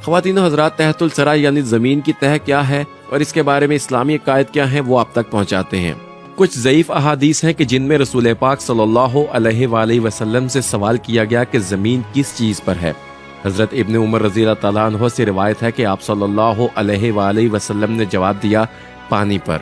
خواتین و حضرات، تحت الثری یعنی زمین کی تہ کیا ہے اور اس کے بارے میں اسلامی عقائد کیا ہیں وہ آپ تک پہنچاتے ہیں۔ کچھ ضعیف احادیث ہیں کہ جن میں رسول پاک صلی اللہ علیہ وآلہ وسلم سے سوال کیا گیا کہ زمین کس چیز پر ہے۔ حضرت ابن عمر رضی اللہ تعالیٰ عنہ سے روایت ہے کہ آپ صلی اللہ علیہ وآلہ وسلم نے جواب دیا پانی پر۔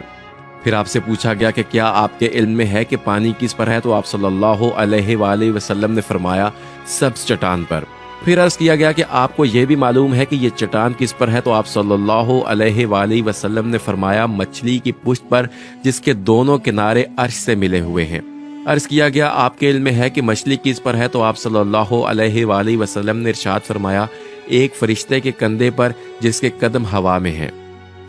پھر آپ سے پوچھا گیا کہ کیا آپ کے علم میں ہے کہ پانی کس پر ہے، تو آپ صلی اللہ علیہ وآلہ وسلم نے فرمایا سبز چٹان پر۔ پھر عرض کیا گیا کہ آپ کو یہ بھی معلوم ہے کہ یہ چٹان کس پر ہے، تو آپ صلی اللہ علیہ وآلہ وسلم نے فرمایا مچھلی کی پشت پر جس کے دونوں کنارے عرش سے ملے ہوئے ہیں۔ عرض کیا گیا آپ کے علم میں ہے کہ مچھلی کس پر ہے، تو آپ صلی اللہ علیہ وآلہ وسلم نے ارشاد فرمایا ایک فرشتے کے کندھے پر جس کے قدم ہوا میں ہیں۔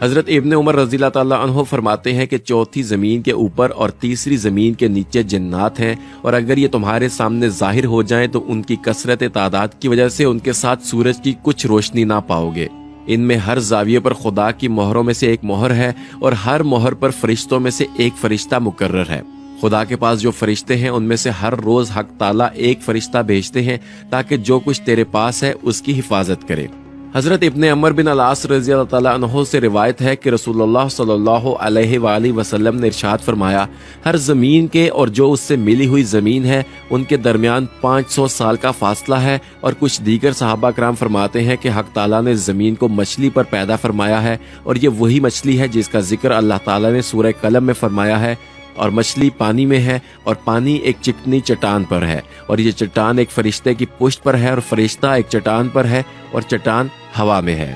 حضرت ابن عمر رضی اللہ تعالیٰ عنہ فرماتے ہیں کہ چوتھی زمین کے اوپر اور تیسری زمین کے نیچے جنات ہیں، اور اگر یہ تمہارے سامنے ظاہر ہو جائیں تو ان کی کثرت تعداد کی وجہ سے ان کے ساتھ سورج کی کچھ روشنی نہ پاؤ گے۔ ان میں ہر زاویے پر خدا کی مہروں میں سے ایک مہر ہے، اور ہر مہر پر فرشتوں میں سے ایک فرشتہ مقرر ہے۔ خدا کے پاس جو فرشتے ہیں ان میں سے ہر روز حق تعالیٰ ایک فرشتہ بھیجتے ہیں تاکہ جو کچھ تیرے پاس ہے اس کی حفاظت کرے۔ حضرت ابن عمر بن العاص رضی اللہ تعالیٰ عنہ سے روایت ہے کہ رسول اللہ صلی اللہ علیہ وآلہ وسلم نے ارشاد فرمایا ہر زمین کے اور جو اس سے ملی ہوئی زمین ہے ان کے درمیان 500 سال کا فاصلہ ہے۔ اور کچھ دیگر صحابہ کرام فرماتے ہیں کہ حق تعالیٰ نے زمین کو مچھلی پر پیدا فرمایا ہے، اور یہ وہی مچھلی ہے جس کا ذکر اللہ تعالیٰ نے سورہ قلم میں فرمایا ہے، اور مچھلی پانی میں ہے اور پانی ایک چکنی چٹان پر ہے، اور یہ چٹان ایک فرشتے کی پشت پر ہے اور فرشتہ ایک چٹان پر ہے اور چٹان ہوا میں ہے۔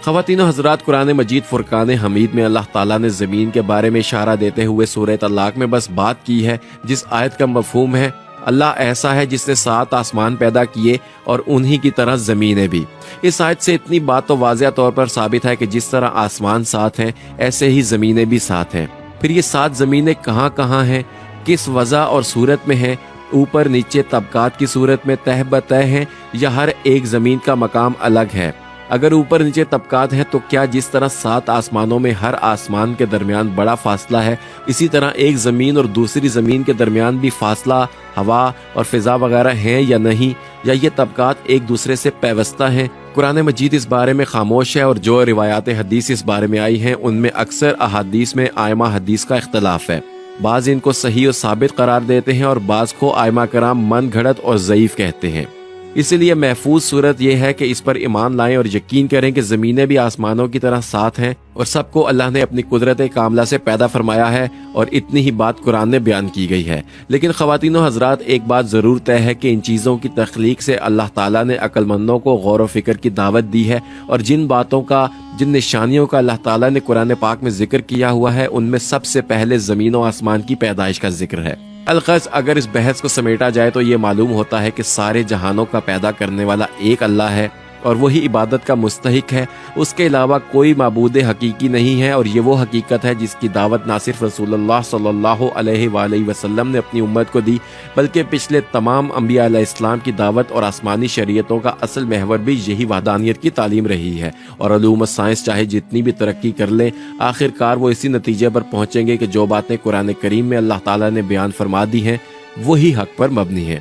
خواتین و حضرات، قرآن مجید فرقان حمید میں اللہ تعالیٰ نے زمین کے بارے میں اشارہ دیتے ہوئے سورہ طلاق میں بس بات کی ہے جس آیت کا مفہوم ہے اللہ ایسا ہے جس نے 7 آسمان پیدا کیے اور انہی کی طرح زمینیں بھی۔ اس آیت سے اتنی بات تو واضح طور پر ثابت ہے کہ جس طرح آسمان 7 ہیں ایسے ہی زمینیں بھی 7 ہیں۔ پھر یہ 7 زمینیں کہاں کہاں ہیں، کس وضع اور صورت میں ہیں، اوپر نیچے طبقات کی صورت میں تہ بتہ ہیں یا ہر ایک زمین کا مقام الگ ہے؟ اگر اوپر نیچے طبقات ہیں تو کیا جس طرح 7 آسمانوں میں ہر آسمان کے درمیان بڑا فاصلہ ہے، اسی طرح ایک زمین اور دوسری زمین کے درمیان بھی فاصلہ، ہوا اور فضا وغیرہ ہیں یا نہیں، یا یہ طبقات ایک دوسرے سے پیوستہ ہیں؟ قرآن مجید اس بارے میں خاموش ہے، اور جو روایات حدیث اس بارے میں آئی ہیں ان میں اکثر احادیث میں آئمہ حدیث کا اختلاف ہے۔ بعض ان کو صحیح و ثابت قرار دیتے ہیں اور بعض کو آئمہ کرام من گھڑت اور ضعیف کہتے ہیں۔ اسی لیے محفوظ صورت یہ ہے کہ اس پر ایمان لائیں اور یقین کریں کہ زمینیں بھی آسمانوں کی طرح 7 ہیں اور سب کو اللہ نے اپنی قدرت کاملہ سے پیدا فرمایا ہے، اور اتنی ہی بات قرآن میں بیان کی گئی ہے۔ لیکن خواتین و حضرات، ایک بات ضرور طے ہے کہ ان چیزوں کی تخلیق سے اللہ تعالیٰ نے عقل مندوں کو غور و فکر کی دعوت دی ہے، اور جن باتوں کا، جن نشانیوں کا اللہ تعالیٰ نے قرآن پاک میں ذکر کیا ہوا ہے ان میں سب سے پہلے زمین و آسمان کی پیدائش کا ذکر ہے۔ الغرض اگر اس بحث کو سمیٹا جائے تو یہ معلوم ہوتا ہے کہ سارے جہانوں کا پیدا کرنے والا ایک اللہ ہے اور وہی عبادت کا مستحق ہے، اس کے علاوہ کوئی معبود حقیقی نہیں ہے، اور یہ وہ حقیقت ہے جس کی دعوت نہ صرف رسول اللہ صلی اللہ علیہ وآلہ وسلم نے اپنی امت کو دی بلکہ پچھلے تمام انبیاء علیہ السلام کی دعوت اور آسمانی شریعتوں کا اصل محور بھی یہی وحدانیت کی تعلیم رہی ہے۔ اور علوم و سائنس چاہے جتنی بھی ترقی کر لیں، آخر کار وہ اسی نتیجے پر پہنچیں گے کہ جو باتیں قرآن کریم میں اللہ تعالیٰ نے بیان فرما دی ہیں وہی حق پر مبنی ہیں۔